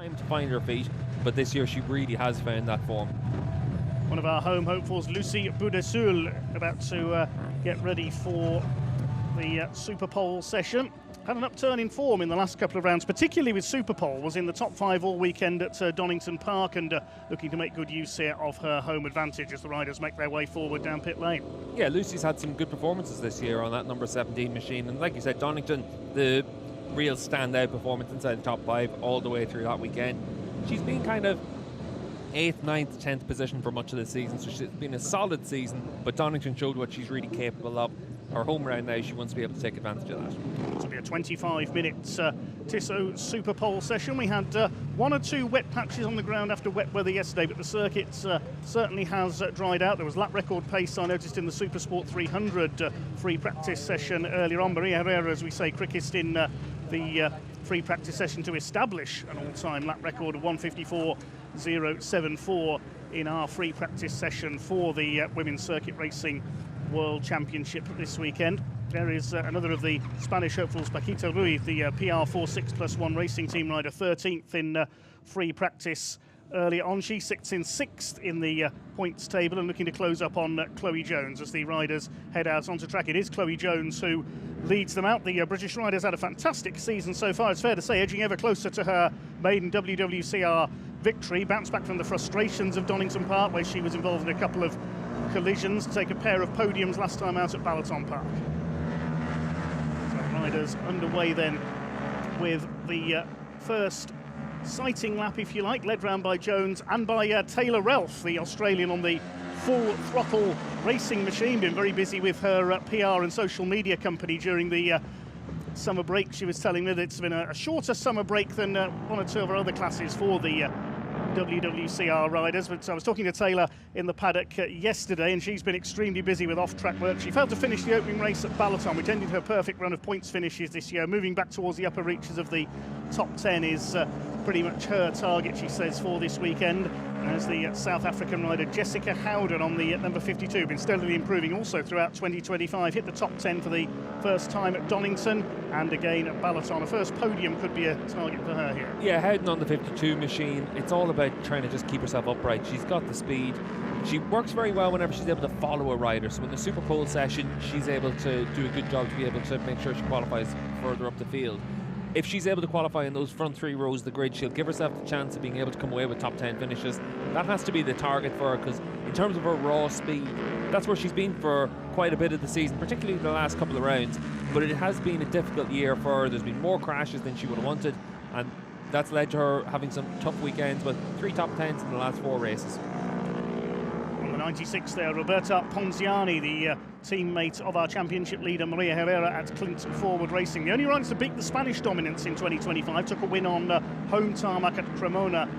time to find her feet, but this year she really has found that form. One of our home hopefuls, Lucy Boudessoul, about to get ready for the Superpole session. Had an upturn in form in the last couple of rounds, particularly with Superpole, was in the top 5 all weekend at Donington Park, and looking to make good use here of her home advantage as the riders make their way forward down pit lane. Yeah, Lucy's had some good performances this year on that number 17 machine, and like you said, Donington, the real standout performance inside the top 5 all the way through that weekend. She's been kind of 8th, 9th, 10th position for much of the season, so it's been a solid season, but Donington showed what she's really capable of. Her home round now, she wants to be able to take advantage of that. This will be a 25-minute Tissot Superpole session. We had 1 or 2 wet patches on the ground after wet weather yesterday, but the circuit certainly has dried out. There was lap record pace I noticed in the Supersport 300 free practice session earlier on. Maria Herrera, as we say, quickest in the free practice session to establish an all-time lap record of 1:54.074 in our free practice session for the Women's Circuit Racing World Championship this weekend. There is another of the Spanish hopefuls, Paquita Ruiz, the PR46+1 racing team rider, 13th in free practice earlier on. She sits in 6th in the points table and looking to close up on Chloe Jones as the riders head out onto track. It is Chloe Jones who leads them out. The British rider's had a fantastic season so far, it's fair to say, edging ever closer to her maiden WWCR victory. Bounced back from the frustrations of Donington Park, where she was involved in a couple of collisions, to take a pair of podiums last time out at Balaton Park. So riders underway then with the first sighting lap, if you like, led round by Jones and by Taylor Relf, the Australian on the full throttle racing machine. Been very busy with her PR and social media company during the summer break. She was telling me that it's been a shorter summer break than 1 or 2 of our other classes for the WWCR riders. But I was talking to Taylor in the paddock yesterday, and she's been extremely busy with off-track work. She failed to finish the opening race at Balaton, which ended her perfect run of points finishes this year. Moving back towards the upper reaches of the top 10 is pretty much her target, she says, for this weekend. As the South African rider Jessica Howden on the number 52, been steadily improving also throughout 2025. Hit the top 10 for the first time at Donington and again at Balaton. A first podium could be a target for her here. Yeah, Howden on the 52 machine. It's all about trying to just keep herself upright. She's got the speed. She works very well whenever she's able to follow a rider. So in the Superpole session, she's able to do a good job to be able to make sure she qualifies further up the field. If she's able to qualify in those front 3 rows of the grid, she'll give herself the chance of being able to come away with top 10 finishes. That has to be the target for her, because in terms of her raw speed, that's where she's been for quite a bit of the season, particularly the last couple of rounds. But it has been a difficult year for her. There's been more crashes than she would have wanted, and that's led to her having some tough weekends, but 3 top 10s in the last 4 races. On the 96 there, Roberta Ponziani, the teammate of our championship leader Maria Herrera at Clint Forward Racing. The only rider to beat the Spanish dominance in 2025, took a win on home tarmac at Cremona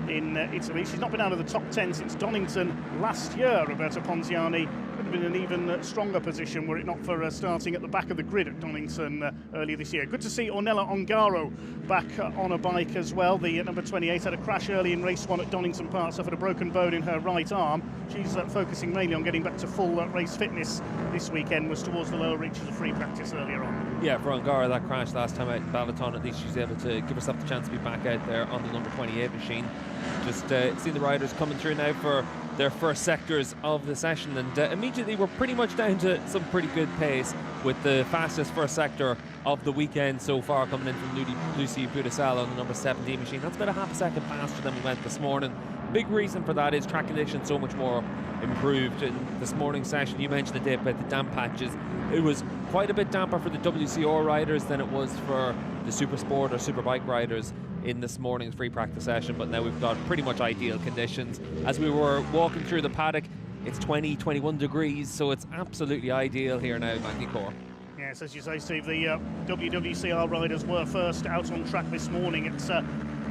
in Italy. She's not been out of the top 10 since Donington last year. Roberta Ponziani could have been in an even stronger position were it not for starting at the back of the grid at Donington earlier this year. Good to see Ornella Ongaro back on a bike as well. The number 28 had a crash early in race 1 at Donington Park, suffered a broken bone in her right arm. She's focusing mainly on getting back to full race fitness this weekend, was towards the lower reaches of free practice earlier on. Yeah, for Ongaro, that crash last time out in Balaton, at least she's able to give herself the chance to be back out there on the number 28 machine. Just seeing the riders coming through now for their first sectors of the session, and immediately we're pretty much down to some pretty good pace, with the fastest first sector of the weekend so far coming in from Lucy Boudessoul on the number 17 machine. That's about a half a second faster than we went this morning. Big reason for that is track conditions so much more improved in this morning's session. You mentioned the day about the damp patches. It was quite a bit damper for the WCR riders than it was for the Supersport or Superbike riders in this morning's free practice session, but now we've got pretty much ideal conditions. As we were walking through the paddock, it's 20-21 degrees, so it's absolutely ideal here now at Magny-Cours. Yes, as you say, Steve, the WWCR riders were first out on track this morning at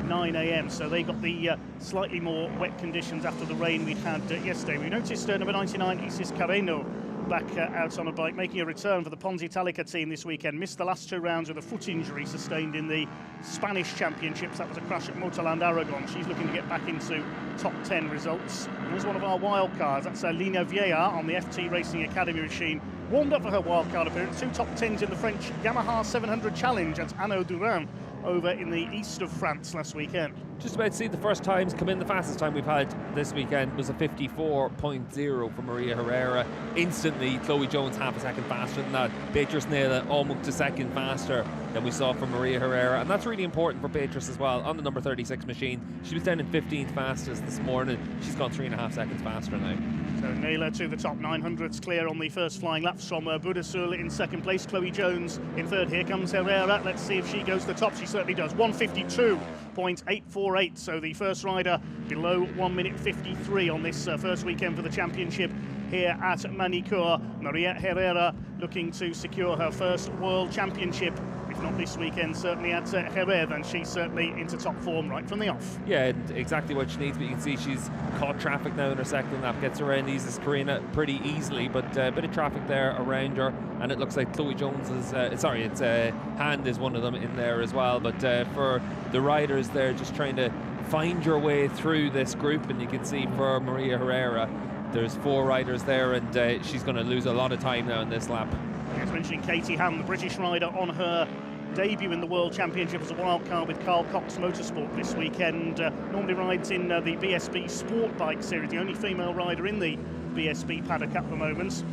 9 a.m, so they got the slightly more wet conditions after the rain we had yesterday. We noticed number 99 Isis Carreno back out on a bike, making a return for the Pons Italica team this weekend. Missed the last 2 rounds with a foot injury sustained in the Spanish Championships. That was a crash at Motorland Aragon. She's looking to get back into top 10 results. And there's one of our wild cards. That's Lina Vieillard on the FT Racing Academy machine. Warmed up for her wildcard appearance. 2 top 10s in the French Yamaha 700 Challenge at Anneau-Durin over in the east of France last weekend. just about to see the first times come in. The fastest time we've had this weekend was a 54.0 for Maria Herrera. Instantly, Chloe Jones half a second faster than that. Beatrice Nela almost a second faster than we saw from Maria Herrera, and that's really important for Beatrice as well. On the number 36 machine, she was down in 15th fastest this morning. She's gone 3.5 seconds faster now. So Nela to the top 900s, clear on the first flying laps from Budasul in second place. Chloe Jones in third. Here comes Herrera. Let's see if she goes to the top. She certainly does. 152.848. So the first rider below 1 minute 53 on this first weekend for the championship here at Manicure. Maria Herrera looking to secure her first World Championship. If not this weekend, certainly at Jerez, then she's certainly into top form right from the off. Yeah, and exactly what she needs, but you can see she's caught traffic now in her second lap, gets around Isis Carina pretty easily, but a bit of traffic there around her, and it looks like Chloe Jones is, Hand is one of them in there as well, but for the riders they're just trying to find your way through this group, and you can see for Maria Herrera, there's 4 riders there, and she's going to lose a lot of time now in this lap. Yes, mentioning Katie Ham, the British rider on her debut in the World Championship as a wild card with Carl Cox Motorsport this weekend. Normally rides in the BSB Sport Bike Series, the only female rider in the BSB paddock at the moment.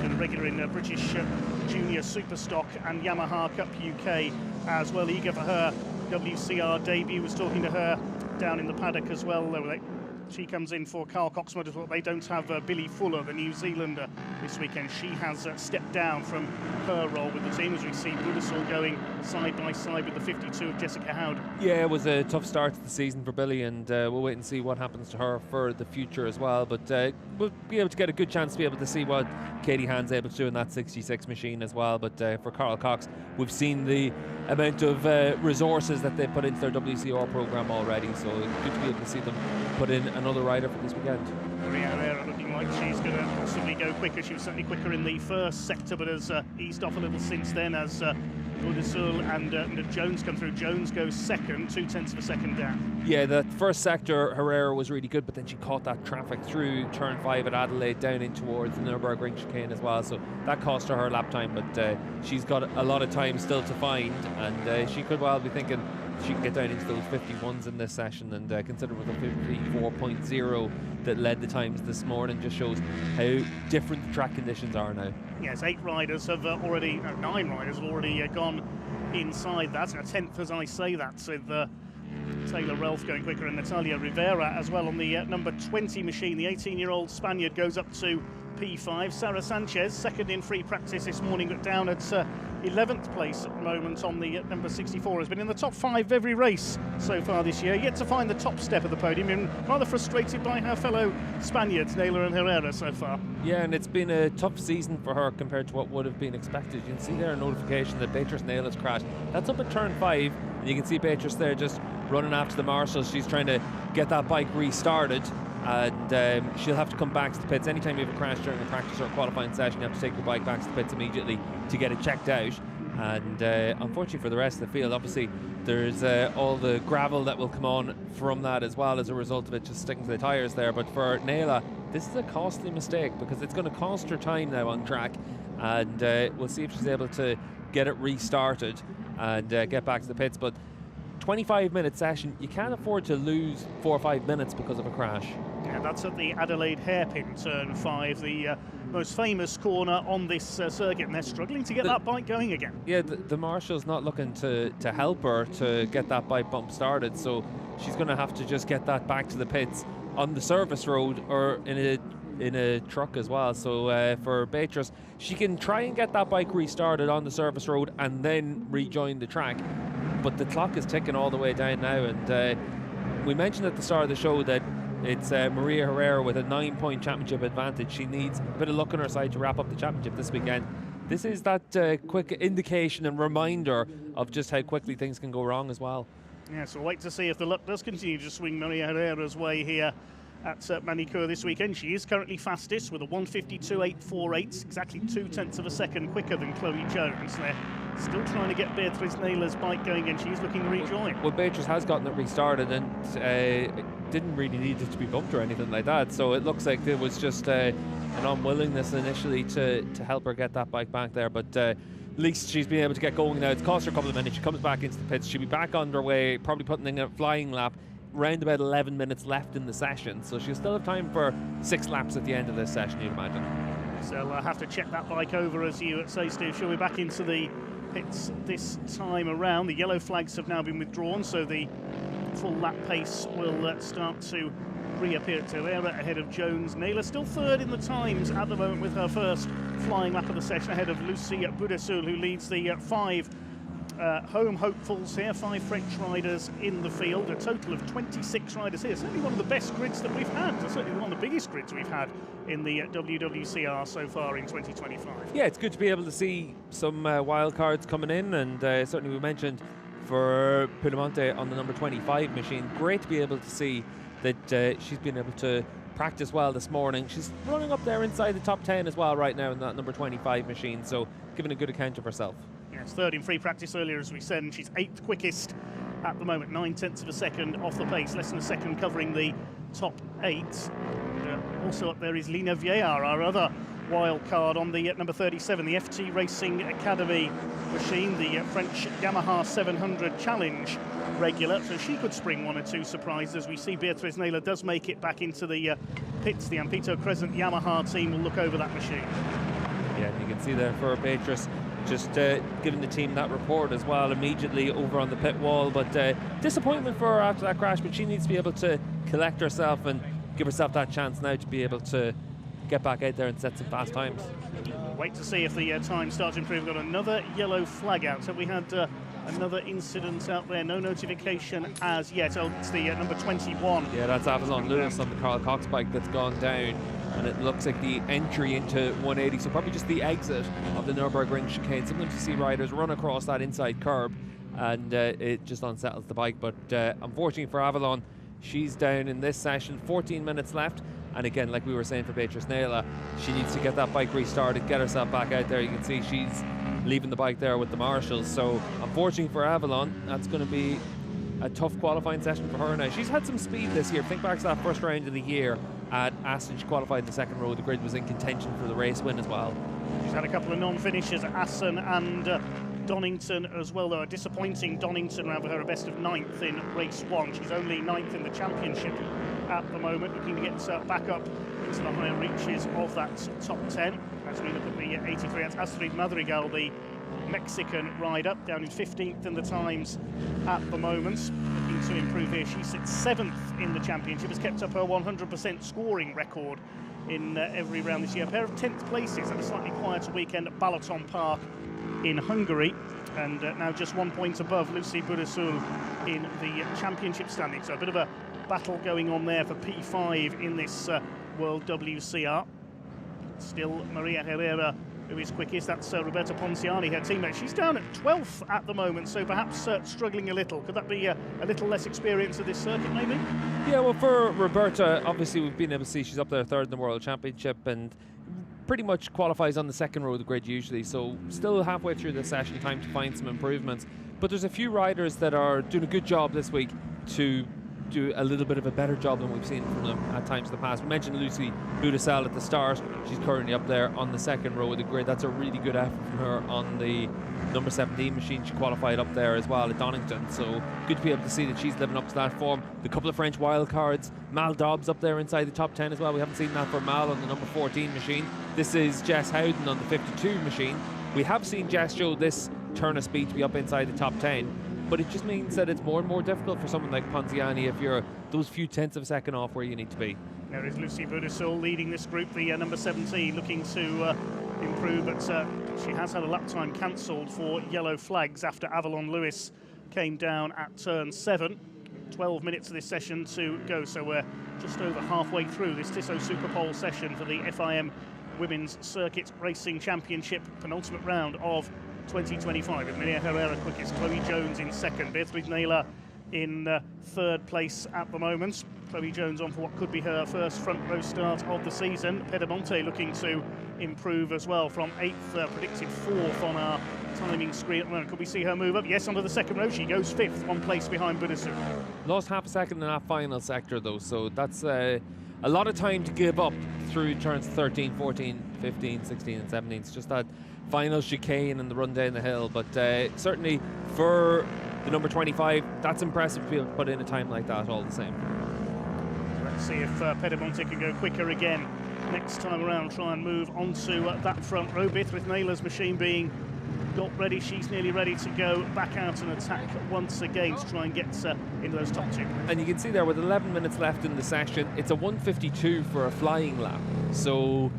And a regular in British Junior Superstock and Yamaha Cup UK as well. Eager for her WCR debut. Was talking to her down in the paddock as well. She comes in for Carl Cox Motorsport. They don't have Billy Fuller, the New Zealander, this weekend. She has stepped down from her role with the team, as we see Budasul going side by side with the 52 of Jessica Howden. Yeah, it was a tough start to the season for Billy, and we'll wait and see what happens to her for the future as well. But we'll be able to get a good chance to be able to see what Katie Hand's able to do in that 66 machine as well. But for Carl Cox, we've seen the amount of resources that they put into their WCR program already, so good to be able to see them put in another rider for this weekend. Maria Herrera looking like she's going to possibly go quicker. She was certainly quicker in the first sector, but has eased off a little since then as Budasul and Jones come through. Jones goes second, 0.2 of a second down. Yeah, the first sector, Herrera was really good, but then she caught that traffic through turn 5 at Adelaide down in towards the Nürburgring chicane as well, so that cost her lap time, but she's got a lot of time still to find, and she could well be thinking she can get down into those 51s in this session, and consider with a 54.0 that led the times this morning just shows how different the track conditions are now. Yes, 9 riders have already gone inside that, a 10th as I say that, with Taylor Relf going quicker and Natalia Rivera as well on the number 20 machine. The 18-year-old Spaniard goes up to P5. Sarah Sanchez, second in free practice this morning, but down at 11th place at the moment on the number 64. Has been in the top 5 every race so far this year, yet to find the top step of the podium, and rather frustrated by her fellow Spaniards, Naylor and Herrera, so far. Yeah, and it's been a tough season for her compared to what would have been expected. You can see there a notification that Beatrice Naylor has crashed. That's up at turn 5, and you can see Beatrice there just running after the marshals. She's trying to get that bike restarted, and she'll have to come back to the pits. Anytime you have a crash during a practice or a qualifying session, you have to take your bike back to the pits immediately to get it checked out. And unfortunately for the rest of the field, obviously there's all the gravel that will come on from that as well as a result of it just sticking to the tyres there. But for Naila, this is a costly mistake because it's going to cost her time now on track, and we'll see if she's able to get it restarted and get back to the pits. But 25-minute session, you can't afford to lose 4 or 5 minutes because of a crash. Yeah, that's at the Adelaide hairpin, turn 5, the most famous corner on this circuit, and they're struggling to get that bike going again. Yeah, the marshal's not looking to help her to get that bike bump started, so she's going to have to just get that back to the pits on the service road or in a truck as well. So for Beatrice, she can try and get that bike restarted on the service road and then rejoin the track, but the clock is ticking all the way down now, and we mentioned at the start of the show that it's Maria Herrera with a 9-point championship advantage. She needs a bit of luck on her side to wrap up the championship this weekend. This is that quick indication and reminder of just how quickly things can go wrong as well. Yeah, so we'll wait to see if the luck does continue to swing Maria Herrera's way here at Manicure this weekend. She is currently fastest with a 152.848, exactly 0.2 of a second quicker than Chloe Jones. They're still trying to get Beatrice Naylor's bike going, and she's looking to rejoin. Well, Beatrice has gotten it restarted, and it didn't really need it to be bumped or anything like that, so it looks like there was just an unwillingness initially to help her get that bike back there, but at least she's been able to get going now. It's cost her a couple of minutes. She comes back into the pits. She'll be back underway, probably putting in a flying lap round about 11 minutes left in the session, so she'll still have time for 6 laps at the end of this session, you'd imagine. So I'll have to check that bike over, as you say, Steve. She'll be back into the pits this time around. The yellow flags have now been withdrawn, so the full lap pace will start to reappear at Herrera ahead of Jones. Naylor still third in the times at the moment with her first flying lap of the session, ahead of Lucy Boudessoul, who leads the 5 home hopefuls here, 5 French riders in the field, a total of 26 riders here. Certainly one of the best grids that we've had, certainly one of the biggest grids we've had in the WWCR so far in 2025. Yeah, it's good to be able to see some wild cards coming in, and certainly we mentioned for Piedemonte on the number 25 machine, great to be able to see that she's been able to practice well this morning. She's running up there inside the top 10 as well right now in that number 25 machine, so giving a good account of herself. Yes, third in free practice earlier, as we said, and she's 8th quickest at the moment, 9/10 of a second off the pace, less than a second covering the top 8. And, also up there is Lina Vieillard, our other wild card on the number 37, the FT Racing Academy machine, the French Yamaha 700 Challenge regular, so she could spring 1 or 2 surprises. We see Beatrice Naylor does make it back into the pits. The Ampito Crescent Yamaha team will look over that machine. Yeah, you can see there for Beatrice just giving the team that report as well immediately over on the pit wall, but disappointment for her after that crash, but she needs to be able to collect herself and give herself that chance now to be able to get back out there and set some fast times. Wait to see if the time starts to improve. We've got another yellow flag out, so we had another incident out there, no notification as yet. Oh, it's the number 21. Yeah, that's Avalon Lewis on the Carl Cox bike that's gone down, and it looks like the entry into 180, so probably just the exit of the Nürburgring chicane. Sometimes you see riders run across that inside curb and it just unsettles the bike, but unfortunately for Avalon, she's down in this session, 14 minutes left. And again, like we were saying for Beatrice Naylor, she needs to get that bike restarted, get herself back out there. You can see she's leaving the bike there with the marshals. So unfortunately for Avalon, that's going to be a tough qualifying session for her now. She's had some speed this year. Think back to that first round of the year at Aston. She qualified in the second row. The grid was in contention for the race win as well. She's had a couple of non-finishes at Assen and Donington as well, though a disappointing Donington round for her, a best of 9th in race 1. She's only 9th in the championship at the moment, looking to get back up into the higher reaches of that top 10. As we look at the 83, that's Astrid Madrigal, the Mexican rider, down in 15th in the times at the moment. Looking to improve here. She sits 7th in the championship, has kept up her 100% scoring record in every round this year. A pair of 10th places at a slightly quieter weekend at Balaton Park in Hungary, and now just 1 point above Lucy Boudessoul in the championship standing. So a bit of a battle going on there for P5 in this World WCR. Still Maria Herrera who is quickest. That's Roberta Ponciani, her teammate. She's down at 12th at the moment, so perhaps struggling a little. Could that be a little less experience of this circuit, maybe? Yeah, well, for Roberta, obviously we've been able to see she's up there 3rd in the World Championship and pretty much qualifies on the second row of the grid usually, so still halfway through the session, time to find some improvements. But there's a few riders that are doing a good job this week to do a little bit of a better job than we've seen from them at times in the past. We mentioned Lucy Boudessoul at the start. She's currently up there on the second row of the grid. That's a really good effort from her on the number 17 machine. She qualified up there as well at Donington, so good to be able to see that she's living up to that form. The couple of French wildcards, Mal Dobbs up there inside the top 10 as well. We haven't seen that for Mal on the number 14 machine. This is Jess Howden on the 52 machine. We have seen Jess show this turn of speed to be up inside the top 10, but it just means that it's more and more difficult for someone like Ponziani if you're those few tenths of a second off where you need to be. There is Lucy Boudessoul leading this group, the number 17, looking to improve, but she has had a lap time cancelled for yellow flags after Avalon Lewis came down at turn 7. 12 minutes of this session to go, so we're just over halfway through this Tissot Superpole session for the FIM Women's Circuit Racing Championship penultimate round of 2025, with Maria Herrera quickest, Chloe Jones in second, Beatrice Naylor in 3rd place at the moment. Chloe Jones on for what could be her first front row start of the season. Piedemonte looking to improve as well from 8th, predicted 4th on our timing screen at the moment. Could we see her move up? Yes, onto the second row. She goes 5th, 1 place behind Boudessoul. Lost half a second in that final sector though, so that's a lot of time to give up through turns 13, 14, 15, 16 and 17. It's just that final chicane and the run down the hill, but certainly for the number 25, that's impressive to be able to put in a time like that all the same. Let's see if Pedemonte can go quicker again next time around, try and move onto that front row. Beatrice Naylor's machine being got ready, she's nearly ready to go back out and attack once again to try and get into those top two. And you can see there with 11 minutes left in the session, it's a 1:52 for a flying lap. So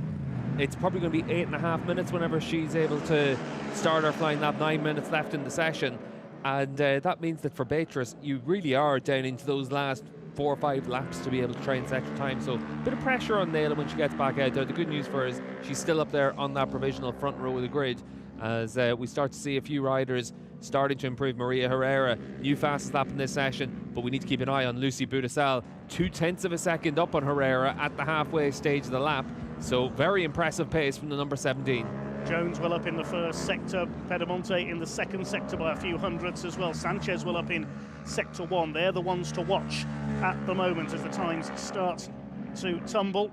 it's probably going to be 8.5 minutes whenever she's able to start her flying lap. 9 minutes left in the session. And that means that for Beatrice, you really are down into those last 4 or 5 laps to be able to try and set your time. So a bit of pressure on Naylor when she gets back out there. The good news for her is she's still up there on that provisional front row of the grid, as we start to see a few riders starting to improve. Maria Herrera, new fastest lap in this session, but we need to keep an eye on Lucy Budasal. 0.2 of a second up on Herrera at the halfway stage of the lap. So very impressive pace from the number 17. Jones well up in the first sector, Pedemonte in the second sector by a few hundredths as well. Sanchez well up in sector 1. They're the ones to watch at the moment as the times start to tumble.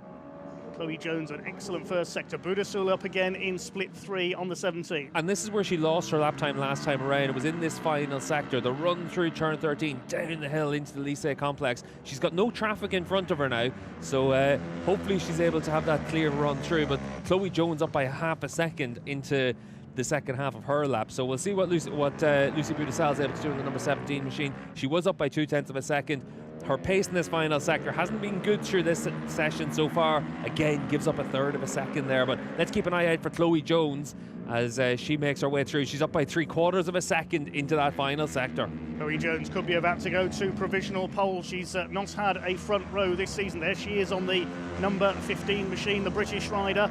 Chloe Jones, an excellent first sector. Budasal up again in split 3 on the 17. And this is where she lost her lap time last time around. It was in this final sector, the run through turn 13, down the hill into the Lycée complex. She's got no traffic in front of her now, so hopefully she's able to have that clear run through. But Chloe Jones up by half a second into the second half of her lap. So we'll see what Lucy Budasal is able to do in the number 17 machine. She was up by 0.2 of a second. Her pace in this final sector hasn't been good through this session so far. Again, gives up 1/3 of a second there, but let's keep an eye out for Chloe Jones as she makes her way through. She's up by 3/4 of a second into that final sector. Chloe Jones could be about to go to provisional pole. She's not had a front row this season. There she is on the number 15 machine, the British rider.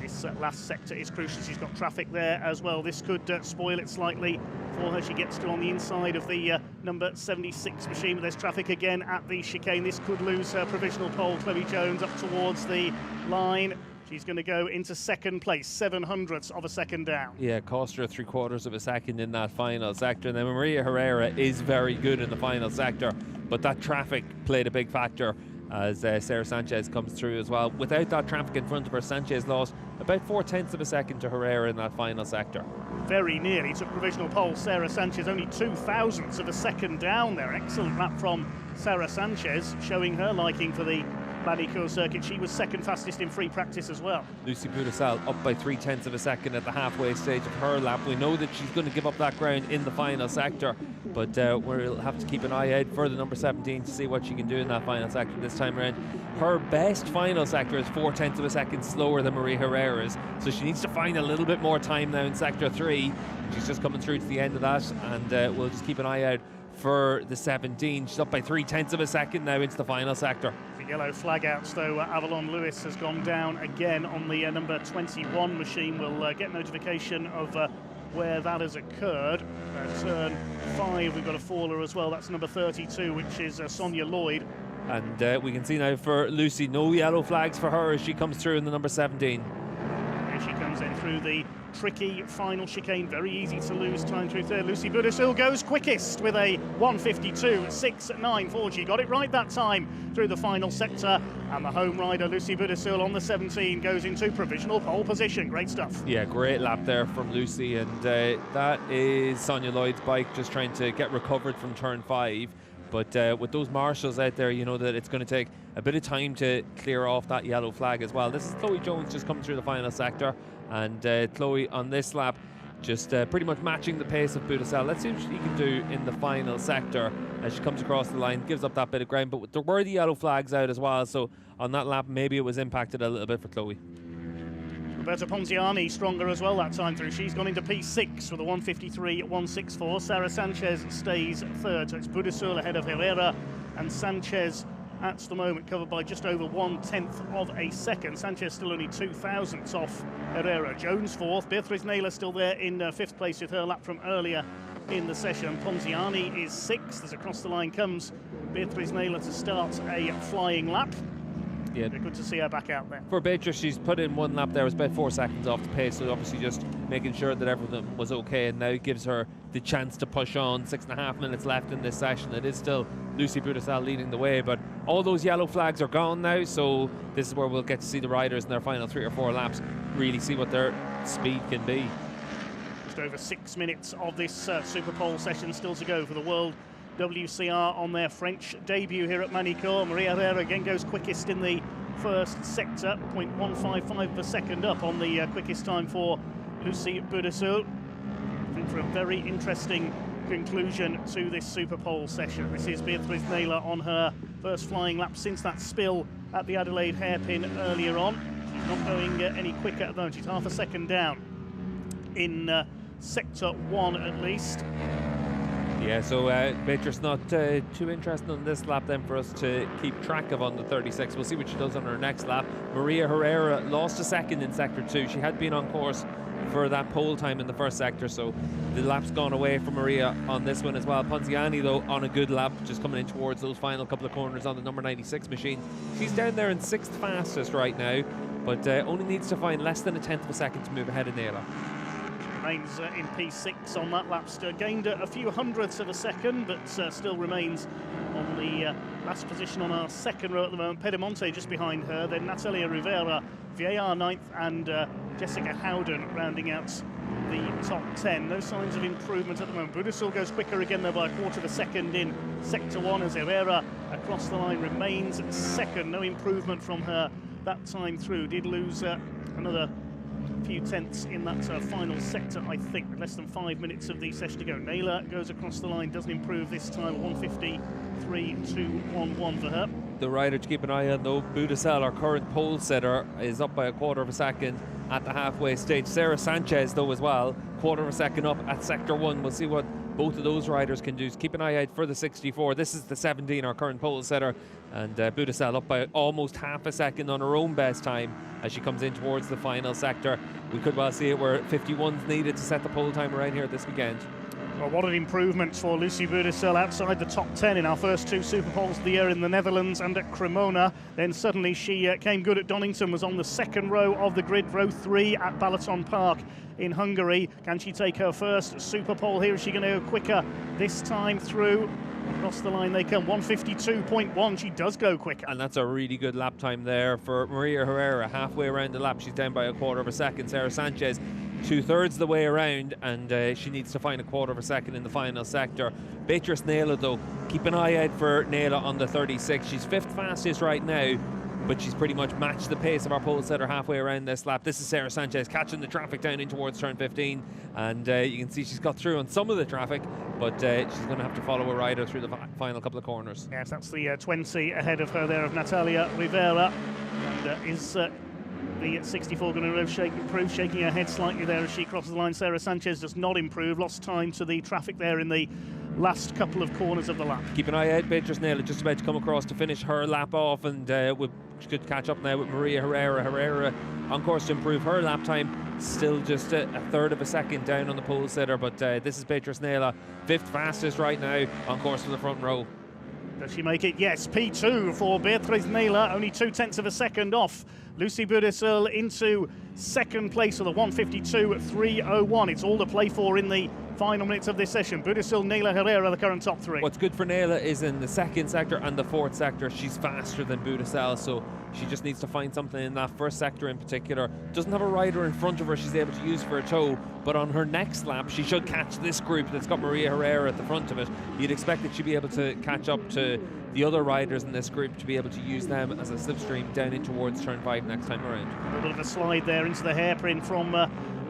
This last sector is crucial. She's got traffic there as well. This could spoil it slightly for her. She gets to on the inside of the number 76 machine, but there's traffic again at the chicane. This could lose her provisional pole. Chloe Jones up towards the line. She's going to go into second place, 7/100ths of a second down. Yeah, cost her 3/4 of a second in that final sector. And then Maria Herrera is very good in the final sector, but that traffic played a big factor as Sarah Sanchez comes through as well. Without that traffic in front of her, Sanchez lost about 0.4 of a second to Herrera in that final sector. Very nearly took provisional pole. Sarah Sanchez only 0.02 of a second down there. Excellent lap from Sarah Sanchez, showing her liking for the Manicourt circuit. She was second fastest in free practice as well. Lucy Budasal up by 0.3 of a second at the halfway stage of her lap. We know that she's going to give up that ground in the final sector, but we'll have to keep an eye out for the number 17 to see what she can do in that final sector this time around. Her best final sector is 0.4 of a second slower than Marie Herrera's, so she needs to find a little bit more time now in sector 3. She's just coming through to the end of that, and we'll just keep an eye out for the 17. She's up by 0.3 of a second now into the final sector. The yellow flag out, though. Avalon Lewis has gone down again on the number 21 machine. We'll get notification of where that has occurred. Turn 5, we've got a faller as well. That's number 32, which is Sonia Lloyd. And we can see now for Lucy, no yellow flags for her as she comes through in the number 17. Here she comes in through the tricky final chicane. Very easy to lose time through there. Lucy Budasal goes quickest with a 1:52.694. She got it right that time through the final sector. And the home rider, Lucy Budasal, on the 17 goes into provisional pole position. Great stuff. Yeah, great lap there from Lucy. And that is Sonia Lloyd's bike just trying to get recovered from turn 5. But with those marshals out there, you know that it's going to take a bit of time to clear off that yellow flag as well. This is Chloe Jones just coming through the final sector, and Chloe on this lap just pretty much matching the pace of Budasal. Let's see what she can do in the final sector as she comes across the line, gives up that bit of ground, but there were the yellow flags out as well, so on that lap maybe it was impacted a little bit for Chloe. Roberta Ponziani stronger as well that time through. She's gone into P6 with a 1:53.164. Sarah Sanchez stays third, so it's Budasal ahead of Herrera, and Sanchez at the moment covered by just over 1/10 of a second. Sanchez still only 0.02 off Herrera. Jones fourth. Beatrice Naylor still there in 5th place with her lap from earlier in the session. Ponziani is 6th as across the line comes Beatrice Naylor to start a flying lap. Yeah, good to see her back out there. For Beatrice, she's put in one lap there, it was about 4 seconds off the pace, so obviously just making sure that everything was okay, and now gives her the chance to push on. 6.5 minutes left in this session. It is still Lucy Budasal leading the way, but all those yellow flags are gone now, so this is where we'll get to see the riders in their final 3 or 4 laps really see what their speed can be. Just over 6 minutes of this Superpole session still to go for the WorldWCR on their French debut here at Manicourt. Maria Herrera again goes quickest in the first sector, 0.155 of a second up on the quickest time for Lucy Boudesseul. I think for a very interesting conclusion to this Superpole session. This is Beatrice Naylor on her first flying lap since that spill at the Adelaide hairpin earlier on. She's not going any quicker at the moment. She's half a second down in sector 1 at least. Yeah, so Beatrice not too interested on this lap then for us to keep track of on the 36. We'll see what she does on her next lap. Maria Herrera lost a second in sector 2. She had been on course for that pole time in the first sector, so the lap's gone away from Maria on this one as well. Ponziani, though, on a good lap, just coming in towards those final couple of corners on the number 96 machine. She's down there in 6th fastest right now, but only needs to find less than a 10th of a second to move ahead of Naylor. Remains in P6 on that lap, gained a few hundredths of a second, but still remains on the last position on our second row at the moment. Pedemonte just behind her, then Natalia Rivera, Vieillard 9th, and Jessica Howden rounding out the top 10. No signs of improvement at the moment. Boudesseul goes quicker again though by a quarter of a second in sector 1 as Herrera across the line remains second. No improvement from her that time through. Did lose another few tenths in that final sector, I think, with less than 5 minutes of the session to go. Naylor goes across the line, doesn't improve this time, 1:53.211 for her. The rider to keep an eye on, though, Boudesseul, our current pole setter, is up by a quarter of a second at the halfway stage. Sarah Sanchez, though, as well, quarter of a second up at sector 1. We'll see what both of those riders can do. So keep an eye out for the 64. This is the 17, our current pole setter, and Boudesseul up by almost half a second on her own best time as she comes in towards the final sector. We could well see it where 51's needed to set the pole time around here this weekend. Well, what an improvement for Lucy Boudesseul outside the top 10 in our first 2 Superpoles of the year in the Netherlands and at Cremona. Then suddenly she came good at Donington, was on the second row of the grid, row 3 at Balaton Park in Hungary. Can she take her first Superpole here? Is she going to go quicker this time through? Across the line they come, 1:52.1. She does go quicker. And that's a really good lap time there for Maria Herrera. Halfway around the lap, she's down by a quarter of a second. Sarah Sanchez, 2/3 the way around, and she needs to find a quarter of a second in the final sector. Beatrice Naylor, though, keep an eye out for Naylor on the 36. She's 5th fastest right now, but she's pretty much matched the pace of our pole setter halfway around this lap. This is Sarah Sanchez catching the traffic down in towards turn 15, and you can see she's got through on some of the traffic, but she's going to have to follow a rider through the final couple of corners. Yes, that's the 20 ahead of her there of Natalia Rivera, and is the 64 going to improve, shaking her head slightly there as she crosses the line. Sarah Sanchez does not improve, lost time to the traffic there in the last couple of corners of the lap. Keep an eye out, Beatrice Naylor just about to come across to finish her lap off, and we could catch up now with Maria Herrera. Herrera on course to improve her lap time, still just a 1/3 of a second down on the pole setter, but this is Beatrice Naylor, 5th fastest right now, on course for the front row. Does she make it? Yes, P2 for Beatrice Naylor, only 2/10 of a second off Lucy Boudesseul into second place for the 1:52.301. It's all to play for in the final minutes of this session. Boudesseul, Naylor, Herrera, the current top 3. What's good for Naylor is in the 2nd sector and the 4th sector, she's faster than Boudesseul, so she just needs to find something in that 1st sector in particular. Doesn't have a rider in front of her she's able to use for a tow, but on her next lap she should catch this group that's got Maria Herrera at the front of it. You'd expect that she'd be able to catch up to the other riders in this group to be able to use them as a slipstream down in towards turn 5 next time around. A little bit of a slide there into the hairpin from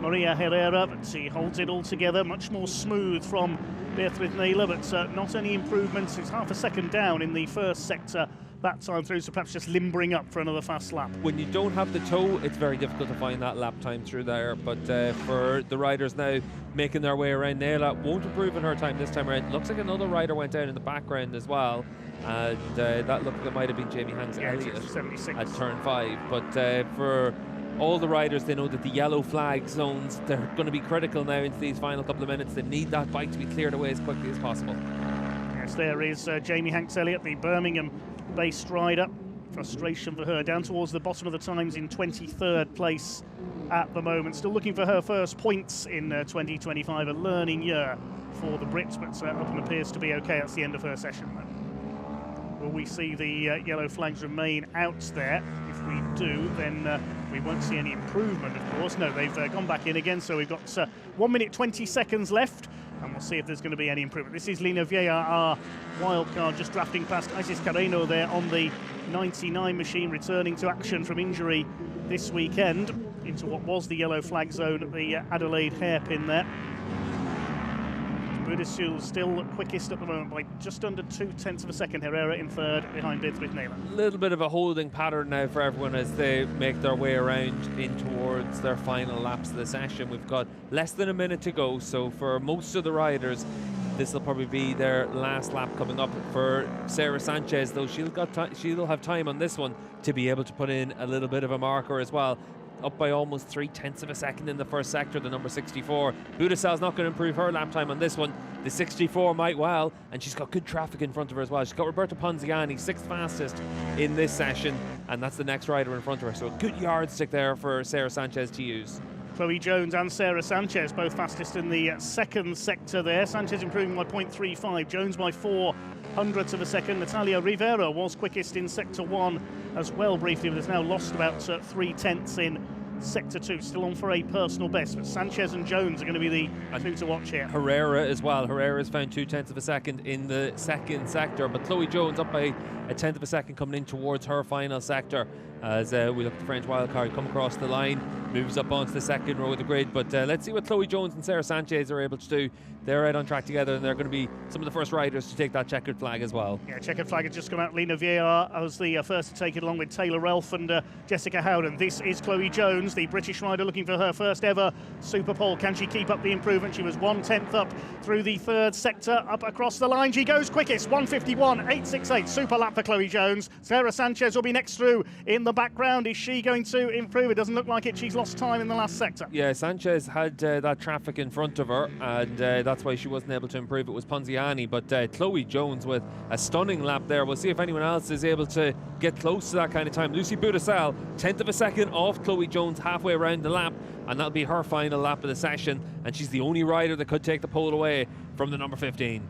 Maria Herrera, but she holds it all together. Much more smooth from Beatrice Naylor, but not any improvements. It's half a second down in the first sector that time through, so perhaps just limbering up for another fast lap. When you don't have the tow, it's very difficult to find that lap time through there, but for the riders now making their way around, Naylor won't improve in her time this time around. Looks like another rider went down in the background as well, and that looked like it might have been Jamie Hanks-Elliott at turn 5, but for all the riders, they know that the yellow flag zones, they're going to be critical now into these final couple of minutes. They need that bike to be cleared away as quickly as possible. Yes, there is Jamie Hanks-Elliott, the Birmingham-based rider. Frustration for her, down towards the bottom of the times in 23rd place at the moment. Still looking for her first points in 2025, a learning year for the Brits, but up appears to be okay. That's the end of her session. Will we see the yellow flags remain out there? If we do, then we won't see any improvement, of course. No, they've gone back in again, so we've got 1 minute 20 seconds left, and we'll see if there's going to be any improvement. This is Lina Vieira, our wildcard, just drafting past Isis Carreno there on the 99 machine, returning to action from injury this weekend into what was the yellow flag zone at the Adelaide hairpin there. Budesul still quickest at the moment by just under 0.2 of a second. Herrera in third, behind Beatriz Nela. A little bit of a holding pattern now for everyone as they make their way around in towards their final laps of the session. We've got less than a minute to go, so for most of the riders, this will probably be their last lap coming up. For Sarah Sanchez, though, she'll have time on this one to be able to put in a little bit of a marker as well. Up by almost 0.3 of a second in the first sector, the number 64. Budesal's not going to improve her lap time on this one. The 64 might well, and she's got good traffic in front of her as well. She's got Roberta Ponziani, 6th fastest in this session, and that's the next rider in front of her. So a good yardstick there for Sarah Sanchez to use. Chloe Jones and Sarah Sanchez both fastest in the second sector there. Sanchez improving by 0.35, Jones by 0.04 of a second. Natalia Rivera was quickest in sector 1 as well briefly, but has now lost about 0.3 in sector 2, still on for a personal best, but Sanchez and Jones are going to be the two to watch here. Herrera as well. Herrera's found 0.2 of a second in the second sector, but Chloe Jones up by 0.1 of a second coming in towards her final sector as we look at the French wildcard come across the line, moves up onto the second row of the grid. But let's see what Chloe Jones and Sarah Sanchez are able to do. They're right on track together, and they're going to be some of the first riders to take that checkered flag as well. Yeah, checkered flag has just come out. Lina Vieira was the first to take it, along with Taylor Relf and Jessica Howden. This is Chloe Jones, the British rider, looking for her first ever Superpole. Can she keep up the improvement? She was 1/10 up through the third sector, up across the line. She goes quickest, 1:51.868. Super lap for Chloe Jones. Sarah Sanchez will be next through in the background. Is she going to improve? It doesn't look like it. She's lost time in the last sector. Yeah, Sanchez had that traffic in front of her, and that's why she wasn't able to improve. It was Ponziani, but Chloe Jones with a stunning lap there. We'll see if anyone else is able to get close to that kind of time. Lucy Budesal, 1/10 of a second off Chloe Jones halfway around the lap, and that'll be her final lap of the session, and she's the only rider that could take the pole away from the number 15.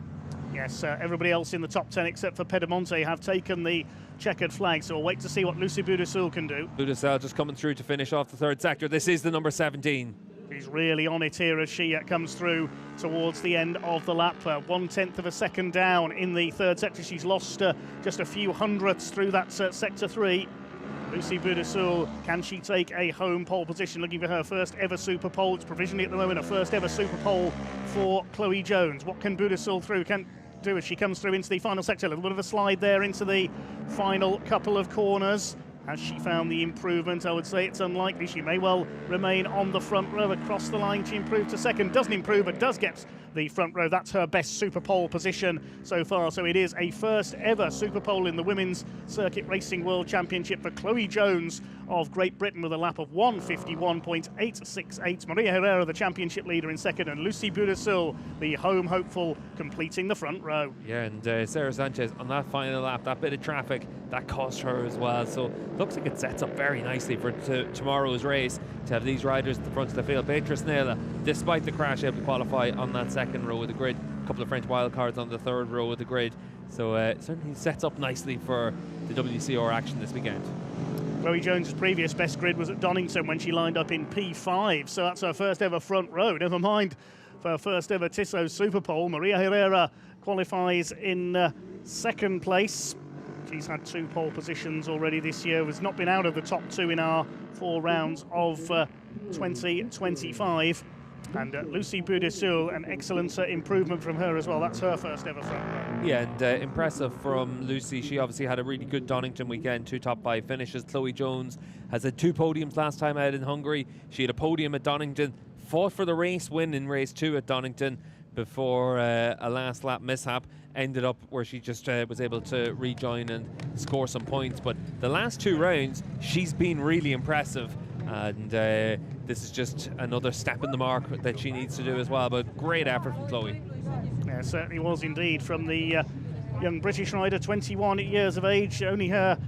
Yes, everybody else in the top 10 except for Pedemonte have taken the checkered flag, so we'll wait to see what Lucy Budesal can do. Budesal just coming through to finish off the third sector. This is the number 17. She's really on it here as she comes through towards the end of the lap. 1/10 of a second down in the third sector. She's lost just a few hundredths through that sector 3. Lucy Budesal, can she take a home pole position? Looking for her first ever Super Pole. It's provisionally at the moment a first ever Super Pole for Chloe Jones. What can Budesal do as she comes through into the final sector? A little bit of a slide there into the final couple of corners. Has she found the improvement? I would say it's unlikely. She may well remain on the front row. Across the line, she improved to second. Doesn't improve, but does get the front row. That's her best Super Pole position so far. So it is a first ever Super Pole in the Women's Circuit Racing World Championship for Chloe Jones of Great Britain with a lap of 1:51.868. Maria Herrera, the championship leader, in second, and Lucy Budesal, the home hopeful, completing the front row. Yeah, and Sarah Sanchez on that final lap, that bit of traffic, that cost her as well. So looks like it sets up very nicely for tomorrow's race to have these riders at the front of the field. Beatriz Nela, despite the crash, able to qualify on that second row of the grid. A couple of French wildcards on the third row of the grid. So it certainly sets up nicely for the WCR action this weekend. Chloe Jones' previous best grid was at Donington when she lined up in P5, so that's her first ever front row. Never mind for her first ever Tissot Superpole. Maria Herrera qualifies in second place. She's had 2 pole positions already this year, has not been out of the top 2 in our 4 rounds of 2025. And Lucy Budesal, an excellent improvement from her as well. That's her first ever front row. Yeah, and impressive from Lucy. She obviously had a really good Donington weekend, 2 top 5 finishes. Chloe Jones has had 2 podiums last time out in Hungary. She had a podium at Donington, fought for the race win in race 2 at Donington before a last lap mishap. Ended up where she just was able to rejoin and score some points. But the last 2 rounds, she's been really impressive. And this is just another step in the mark that she needs to do as well. But great effort from Chloe. Yeah, it certainly was indeed from the young British rider, 21 years of age. Only her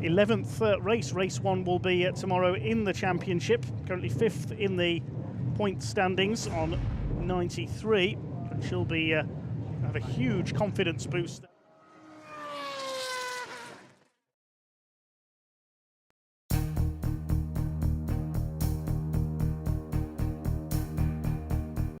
11th race. Race 1 will be tomorrow in the championship. Currently 5th in the point standings on 93. But she'll be have a huge confidence boost.